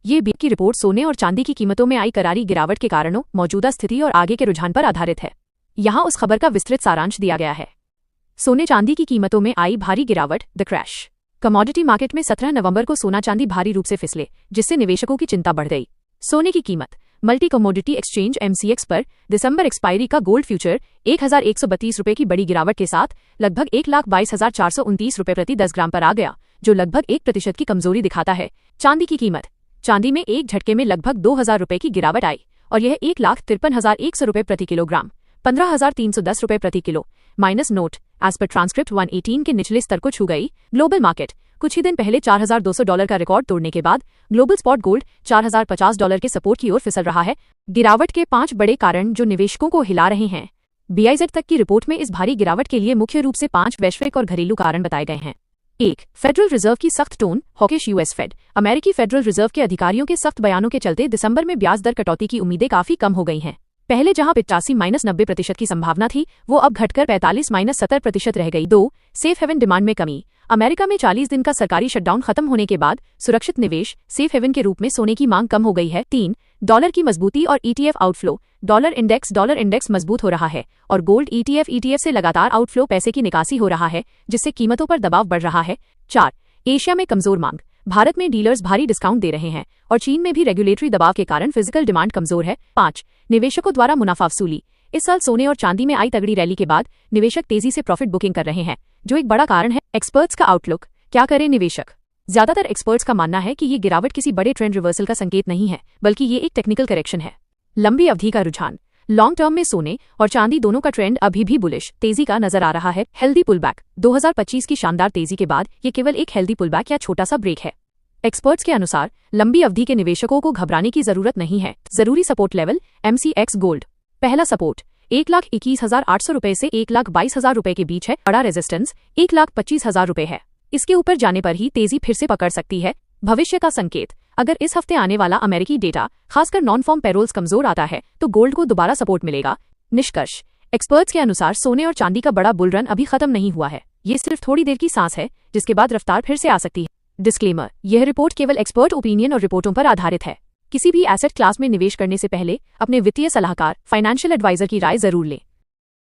ये बीच की रिपोर्ट सोने और चांदी की कीमतों में आई करारी गिरावट के कारणों, मौजूदा स्थिति और आगे के रुझान पर आधारित है। यहाँ उस खबर का विस्तृत सारांश दिया गया है। सोने चांदी की कीमतों में आई भारी गिरावट, द क्रैश। कमोडिटी मार्केट में 17 नवंबर को सोना चांदी भारी रूप से फिसले, जिससे निवेशकों की चिंता बढ़ गई। सोने की कीमत। मल्टी कमोडिटी एक्सचेंज MCX पर दिसंबर एक्सपायरी का गोल्ड फ्यूचर 1132 रुपये की बड़ी गिरावट के साथ लगभग 1,22,429 रुपये प्रति 10 ग्राम पर आ गया, जो लगभग 1% की कमजोरी दिखाता है। चांदी की कीमत। चांदी में एक झटके में लगभग 2,000 रुपये की गिरावट आई और यह 1,53,100 रुपये प्रति किलोग्राम, 15,310 रुपये प्रति kilo minus note as per transcript 118 के निचले स्तर को छू गई। Global market. कुछ ही दिन पहले $4,200 का रिकॉर्ड तोड़ने के बाद ग्लोबल स्पॉट गोल्ड $4,050 के सपोर्ट की ओर फिसल रहा है। गिरावट के 5 बड़े कारण जो निवेशकों को हिला रहे हैं। BIZ तक की रिपोर्ट में इस भारी गिरावट के लिए मुख्य रूप से 5 वैश्विक और घरेलू कारण बताए गए हैं। 1. फेडरल रिजर्व की सख्त टोन, हॉकिश US फेड। अमेरिकी फेडरल रिजर्व के अधिकारियों के सख्त बयानों के चलते दिसंबर में ब्याज दर कटौती की उम्मीदें काफी कम हो गई हैं। पहले जहां 85-90% की संभावना थी, वो अब घटकर 45-70% रह गई। 2. सेफ हेवन डिमांड में कमी। अमेरिका में 40 दिन का सरकारी शटडाउन खत्म होने के बाद सुरक्षित निवेश सेफ हेवन के रूप में सोने की मांग कम हो गई है। 3. डॉलर की मजबूती और ETF आउटफ्लो। डॉलर इंडेक्स मजबूत हो रहा है और गोल्ड ETF से लगातार आउटफ्लो पैसे की निकासी हो रहा है, जिससे कीमतों पर दबाव बढ़ रहा है। 4. एशिया में कमजोर मांग। भारत में डीलर्स भारी डिस्काउंट दे रहे हैं और चीन में भी रेगुलेटरी दबाव के कारण फिजिकल डिमांड कमजोर है। 5. निवेशकों द्वारा मुनाफा वसूली। इस साल सोने और चांदी में आई तगड़ी रैली के बाद निवेशक तेजी से प्रॉफिट बुकिंग कर रहे हैं, जो एक बड़ा कारण है। एक्सपर्ट्स का आउटलुक। क्या करें निवेशक? ज्यादातर एक्सपर्ट्स का मानना है कि ये गिरावट किसी बड़े ट्रेंड रिवर्सल का संकेत नहीं है, बल्कि ये एक टेक्निकल करेक्शन है। लंबी अवधि का रुझान। लॉन्ग टर्म में सोने और चांदी दोनों का ट्रेंड अभी भी बुलिश तेजी का नजर आ रहा है। Healthy pullback. 2025 की शानदार तेजी के बाद ये केवल एक हेल्दी पुलबैक या छोटा सा ब्रेक है। एक्सपर्ट्स के अनुसार लंबी अवधि के निवेशकों को घबराने की जरूरत नहीं है। जरूरी सपोर्ट लेवल। MCX gold. पहला सपोर्ट 1,21,800 रुपए से 1,22,000 रुपए के बीच है। बड़ा रेजिस्टेंस 1,25,000 रुपए है। इसके ऊपर जाने पर ही तेजी फिर से पकड़ सकती है। भविष्य का संकेत। अगर इस हफ्ते आने वाला अमेरिकी डेटा, खासकर नॉन फॉर्म पेरोल्स कमजोर आता है, तो गोल्ड को दोबारा सपोर्ट मिलेगा। निष्कर्ष। एक्सपर्ट्स के अनुसार सोने और चांदी का बड़ा बुल रन अभी खत्म नहीं हुआ है। ये सिर्फ थोड़ी देर की सांस है, जिसके बाद रफ्तार फिर से आ सकती है। डिस्क्लेमर। यह रिपोर्ट केवल एक्सपर्ट ओपिनियन और रिपोर्टों पर आधारित है। किसी भी एसेट क्लास में निवेश करने से पहले अपने वित्तीय सलाहकार, फाइनेंशियल एडवाइजर की राय जरूर लें।